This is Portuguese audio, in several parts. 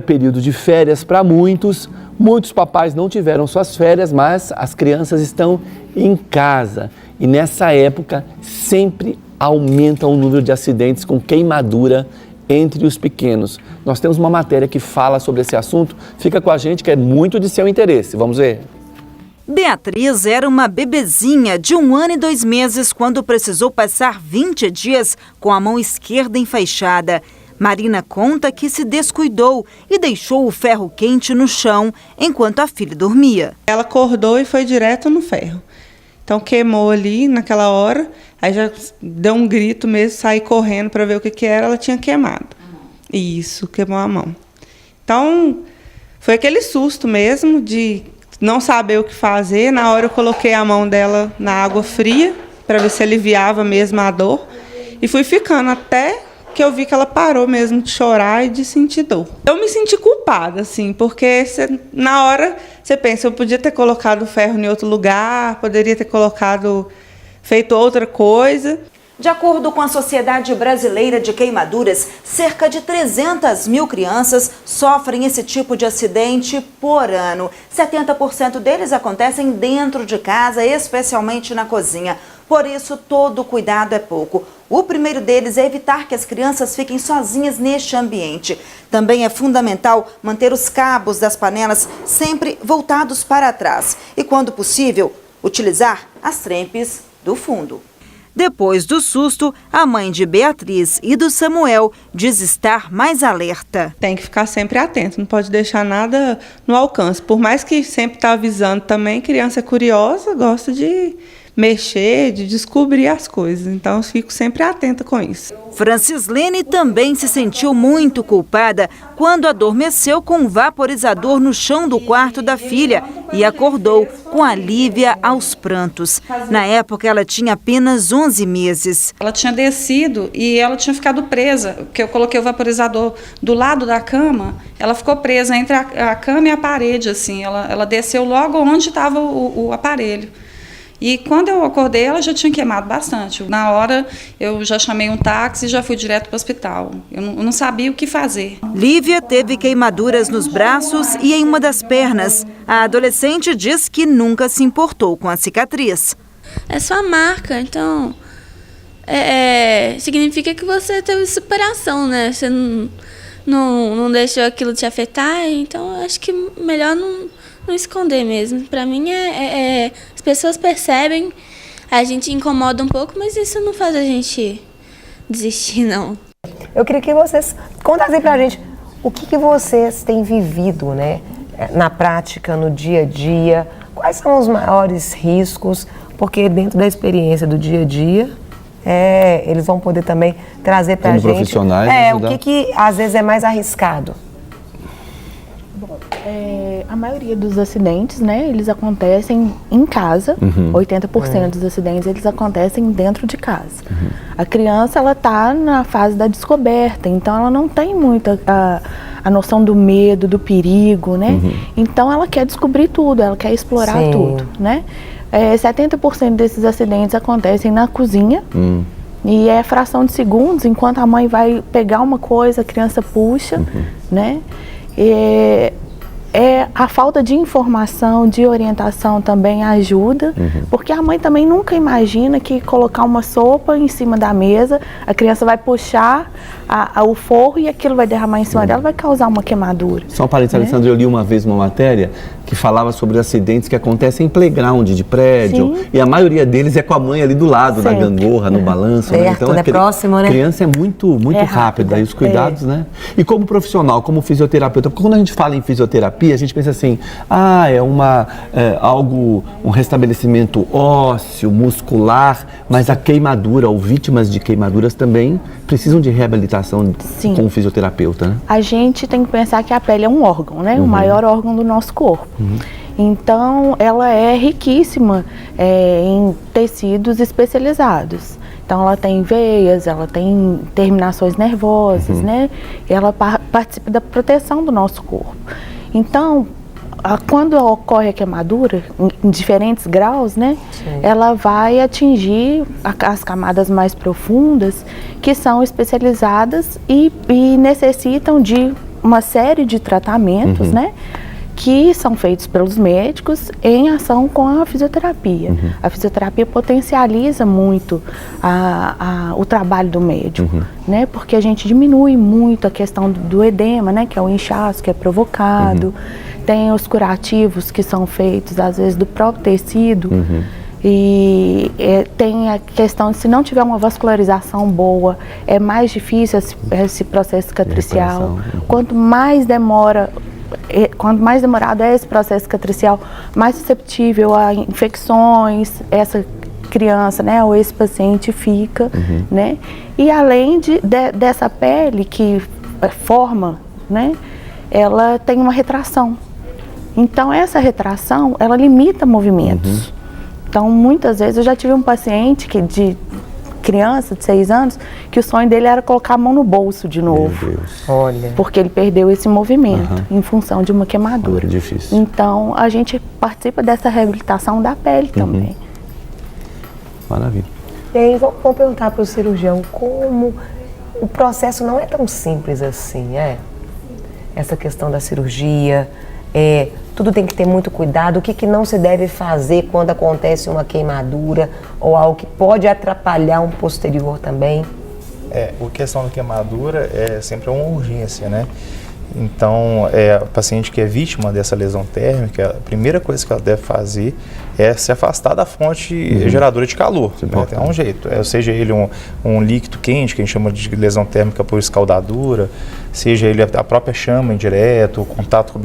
Período de férias para muitos papais não tiveram suas férias, mas as crianças estão em casa e nessa época sempre aumenta o número de acidentes com queimadura entre os pequenos. Nós temos uma matéria que fala sobre esse assunto, fica com a gente que é muito de seu interesse, vamos ver. Beatriz era uma bebezinha de 1 ano e 2 meses quando precisou passar 20 dias com a mão esquerda enfaixada. Marina conta que se descuidou e deixou o ferro quente no chão enquanto a filha dormia. Ela acordou e foi direto no ferro. Então queimou ali naquela hora, aí já deu um grito mesmo, saí correndo para ver o que era, ela tinha queimado. Isso, queimou a mão. Então foi aquele susto mesmo de não saber o que fazer. Na hora eu coloquei a mão dela na água fria para ver se aliviava mesmo a dor e fui ficando até que eu vi que ela parou mesmo de chorar e de sentir dor. Eu me senti culpada, assim, porque na hora você pensa, eu podia ter colocado o ferro em outro lugar, poderia ter feito outra coisa. De acordo com a Sociedade Brasileira de Queimaduras, cerca de 300 mil crianças sofrem esse tipo de acidente por ano. 70% deles acontecem dentro de casa, especialmente na cozinha. Por isso, todo cuidado é pouco. O primeiro deles é evitar que as crianças fiquem sozinhas neste ambiente. Também é fundamental manter os cabos das panelas sempre voltados para trás e, quando possível, utilizar as trempes do fundo. Depois do susto, a mãe de Beatriz e do Samuel diz estar mais alerta. Tem que ficar sempre atento, não pode deixar nada no alcance. Por mais que sempre está avisando também, criança é curiosa, gosta de mexer, de descobrir as coisas. Então, eu fico sempre atenta com isso. Francislene também se sentiu muito culpada quando adormeceu com um vaporizador no chão do quarto da filha e acordou com a Lívia aos prantos. Na época, ela tinha apenas 11 meses. Ela tinha descido e ela tinha ficado presa, porque eu coloquei o vaporizador do lado da cama, ela ficou presa entre a cama e a parede, assim. Ela desceu logo onde estava o aparelho. E quando eu acordei, ela já tinha queimado bastante. Na hora, eu já chamei um táxi e já fui direto para o hospital. Eu não sabia o que fazer. Lívia teve queimaduras nos braços e em uma das pernas. A adolescente diz que nunca se importou com a cicatriz. É só marca, então significa que você teve superação, né? Você não deixou aquilo te afetar, então acho que melhor não esconder mesmo. Para mim, as pessoas percebem, a gente incomoda um pouco, mas isso não faz a gente desistir, não. Eu queria que vocês contassem pra gente o que vocês têm vivido, né, na prática, no dia a dia, quais são os maiores riscos, porque dentro da experiência do dia a dia, eles vão poder também trazer pra gente... Como profissionais, o que às vezes é mais arriscado. Bom, a maioria dos acidentes, né, eles acontecem em casa. 80% dos acidentes, eles acontecem dentro de casa. A criança, ela tá na fase da descoberta, então ela não tem muito a noção do medo, do perigo, né? Então ela quer descobrir tudo, ela quer explorar tudo, né? 70% desses acidentes acontecem na cozinha. E é fração de segundos, enquanto a mãe vai pegar uma coisa, a criança puxa, né? A falta de informação, de orientação também ajuda, porque a mãe também nunca imagina que colocar uma sopa em cima da mesa, a criança vai puxar o forro e aquilo vai derramar em cima dela, vai causar uma queimadura. Só um parênteses, Alessandra, eu li uma vez uma matéria que falava sobre acidentes que acontecem em playground de prédio, e a maioria deles é com a mãe ali do lado, na gangorra, no balanço. Perto, né? Então, próximo, né? Criança é muito rápida, e os cuidados, né? E como profissional, como fisioterapeuta, porque quando a gente fala em fisioterapia, a gente pensa assim, um restabelecimento ósseo, muscular, mas a queimadura, ou vítimas de queimaduras também precisam de reabilitação com o fisioterapeuta, né? A gente tem que pensar que a pele é um órgão, né? O maior órgão do nosso corpo. Então, ela é riquíssima em tecidos especializados. Então, ela tem veias, ela tem terminações nervosas, né? Ela participa da proteção do nosso corpo. Então, quando ocorre a queimadura, em diferentes graus, né? Ela vai atingir as camadas mais profundas, que são especializadas e necessitam de uma série de tratamentos, né? Que são feitos pelos médicos em ação com a fisioterapia. A fisioterapia potencializa muito o trabalho do médico, né? Porque a gente diminui muito a questão do edema, né? Que é o inchaço que é provocado. Tem os curativos que são feitos, às vezes, do próprio tecido. E tem a questão de, se não tiver uma vascularização boa, é mais difícil esse processo cicatricial. Quanto mais demorado é esse processo cicatricial, mais susceptível a infecções essa criança, né, ou esse paciente fica, né? E além dessa pele que forma, né, ela tem uma retração. Então essa retração, ela limita movimentos. Então muitas vezes eu já tive um paciente de criança de 6 anos, que o sonho dele era colocar a mão no bolso de novo. Meu Deus. Olha. Porque ele perdeu esse movimento em função de uma queimadura. Difícil. Então, a gente participa dessa reabilitação da pele também. Maravilha. E aí, vamos perguntar para o cirurgião como o processo não é tão simples assim, essa questão da cirurgia, tudo tem que ter muito cuidado. O que não se deve fazer quando acontece uma queimadura ou algo que pode atrapalhar um posterior também? A questão da queimadura é sempre uma urgência, né? Então, o paciente que é vítima dessa lesão térmica, a primeira coisa que ela deve fazer é se afastar da fonte geradora de calor. Né? Tem um jeito, seja ele um líquido quente, que a gente chama de lesão térmica por escaldadura, seja ele a própria chama indireta, o contato com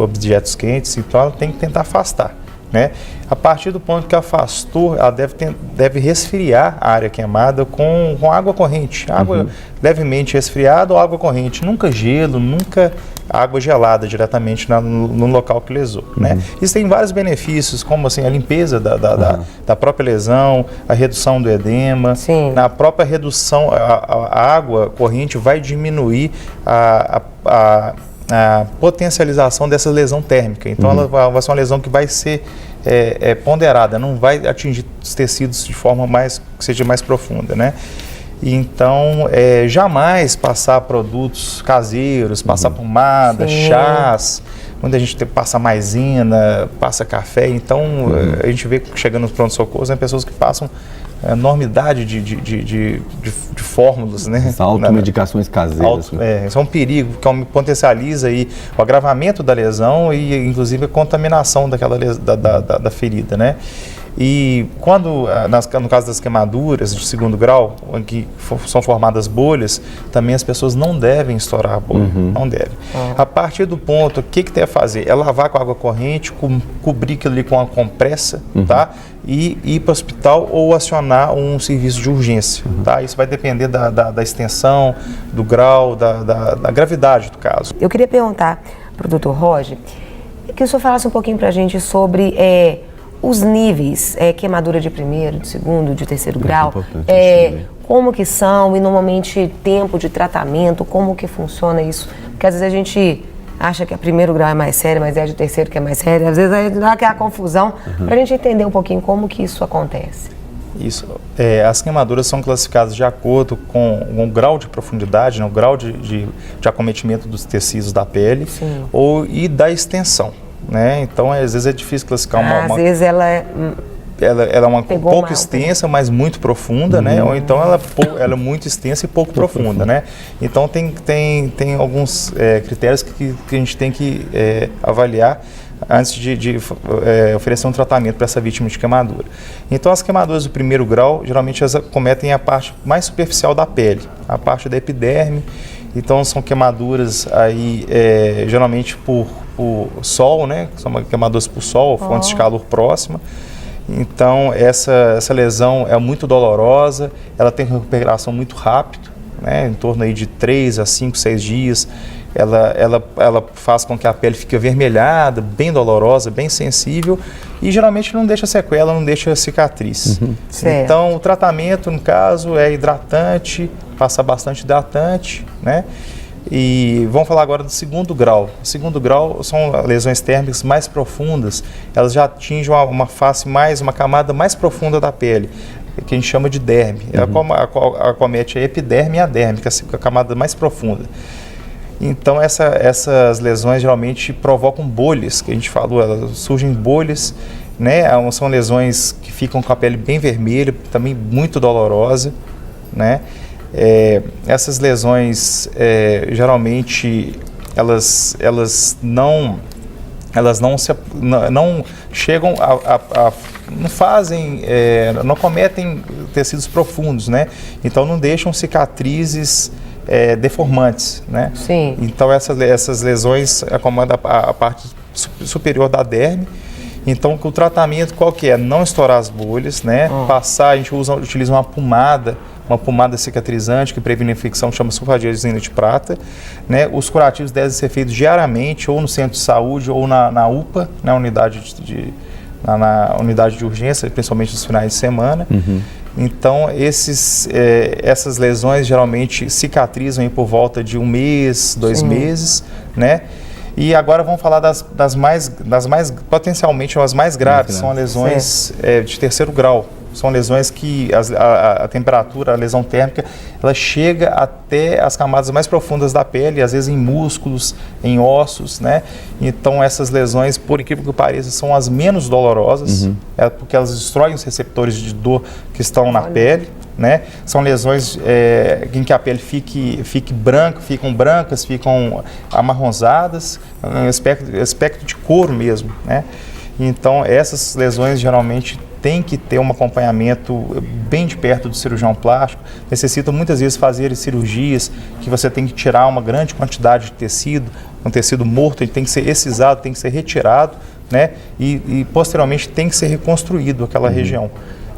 objetos quentes, então ela tem que tentar afastar. Né? A partir do ponto que afastou, ela deve resfriar a área queimada com água corrente, água levemente resfriada ou água corrente, nunca gelo, nunca água gelada diretamente no local que lesou. Né? Isso tem vários benefícios, como assim, a limpeza da própria lesão, a redução do edema. Sim. Na própria redução, a água corrente vai diminuir a potencialização dessa lesão térmica. Então ela vai ser uma lesão que vai ser ponderada, não vai atingir os tecidos de forma que seja mais profunda, né? Então, jamais passar produtos caseiros, passar pomada, chás, muita gente passa maisena, passa café. Então, a gente vê chegando nos pronto-socorros, né, pessoas que passam enormidade de fórmulas, né? Automedicações caseiras. Isso é um perigo, que potencializa aí o agravamento da lesão e, inclusive, a contaminação da ferida, né? E quando, no caso das queimaduras de segundo grau, em que são formadas bolhas, também as pessoas não devem estourar a bolha, não devem. A partir do ponto, o que deve fazer? É lavar com água corrente, cobrir aquilo ali com uma compressa, tá? E ir para o hospital ou acionar um serviço de urgência, tá? Isso vai depender da extensão, do grau, da gravidade do caso. Eu queria perguntar para o Dr. Roger, que o senhor falasse um pouquinho para a gente sobre os níveis, queimadura de primeiro, de segundo, de terceiro grau, como que são e normalmente tempo de tratamento, como que funciona isso? Porque às vezes a gente acha que a primeiro grau é mais sério, mas é de terceiro que é mais sério, às vezes aí dá aquela confusão, para a gente entender um pouquinho como que isso acontece. Isso, as queimaduras são classificadas de acordo com o grau de profundidade, né, o grau de acometimento dos tecidos da pele e da extensão. Né? Então, às vezes é difícil classificar Às vezes ela é um pouco extensa, mas muito profunda, né? Ou então ela é muito extensa e pouco profunda, né? Então tem alguns critérios que a gente tem que avaliar antes de oferecer um tratamento para essa vítima de queimadura. Então, as queimaduras do primeiro grau, geralmente elas acometem a parte mais superficial da pele, a parte da epiderme. Então, são queimaduras aí, geralmente por sol, né? São queimaduras por sol, fontes de calor próxima. Então, essa lesão é muito dolorosa, ela tem recuperação muito rápido, né? Em torno aí de 3 a 5, 6 dias. Ela faz com que a pele fique avermelhada, bem dolorosa, bem sensível e geralmente não deixa sequela, não deixa cicatriz. Então, o tratamento, no caso, é hidratante, passar bastante hidratante, né? E vamos falar agora do segundo grau. O segundo grau são lesões térmicas mais profundas, elas já atingem uma camada mais profunda da pele, que a gente chama de derme. Ela acomete a epiderme e a derme, que é a camada mais profunda. Então essas lesões geralmente provocam bolhas, que a gente falou, elas surgem bolhas, né? São lesões que ficam com a pele bem vermelha, também muito dolorosa, né? Essas lesões geralmente elas não chegam não cometem tecidos profundos, né? Então não deixam cicatrizes deformantes, né? Sim. Então essas lesões acomodam a parte superior da derme. Então o tratamento qual que é? Não estourar as bolhas, né? A gente utiliza uma pomada cicatrizante que previne a infecção, chama sulfadiazina de prata, né? Os curativos devem ser feitos diariamente ou no centro de saúde ou na UPA, na unidade de urgência, principalmente nos finais de semana. Então, essas lesões geralmente cicatrizam aí por volta de 1 mês, 2 meses, né? E agora vamos falar das mais potencialmente as mais graves, são lesões de 3º grau. São lesões que a temperatura, a lesão térmica, ela chega até as camadas mais profundas da pele, às vezes em músculos, em ossos, né? Então essas lesões, por incrível que pareça, são as menos dolorosas, porque elas destroem os receptores de dor que estão na pele, né? São lesões em que a pele ficam brancas, ficam amarronzadas, um aspecto de couro mesmo, né? Então essas lesões geralmente tem que ter um acompanhamento bem de perto do cirurgião plástico, necessitam muitas vezes fazer cirurgias que você tem que tirar uma grande quantidade de tecido, um tecido morto, ele tem que ser excisado, tem que ser retirado, né? E posteriormente tem que ser reconstruído aquela região.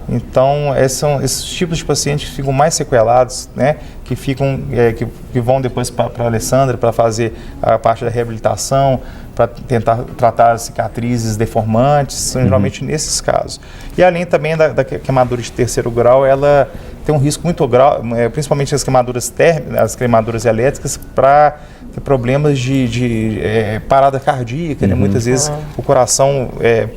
Então, são esses tipos de pacientes que ficam mais sequelados, né? Que vão depois para a Alessandra para fazer a parte da reabilitação, para tentar tratar as cicatrizes deformantes, são geralmente nesses casos. E além também da queimadura de 3º grau, ela tem um risco muito grave, principalmente as queimaduras térmicas, as queimaduras elétricas, para ter problemas de parada cardíaca, né? Muitas vezes o coração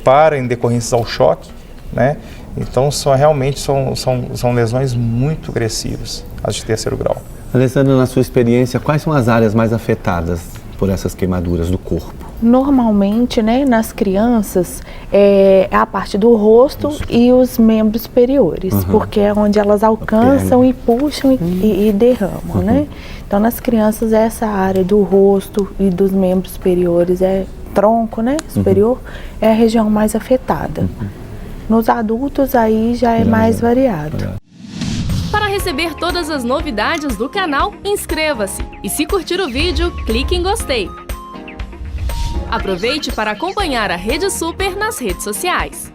para em decorrência ao choque, né? Então, realmente são lesões muito agressivas, as de 3º grau. Alessandra, na sua experiência, quais são as áreas mais afetadas por essas queimaduras do corpo? Normalmente, né, nas crianças, é a parte do rosto e os membros superiores, porque é onde elas alcançam e puxam e derramam, né? Então, nas crianças, essa área do rosto e dos membros superiores, tronco, né, superior, é a região mais afetada. Nos adultos, aí já é mais variado. Para receber todas as novidades do canal, inscreva-se e, se curtir o vídeo, clique em gostei. Aproveite para acompanhar a Rede Super nas redes sociais.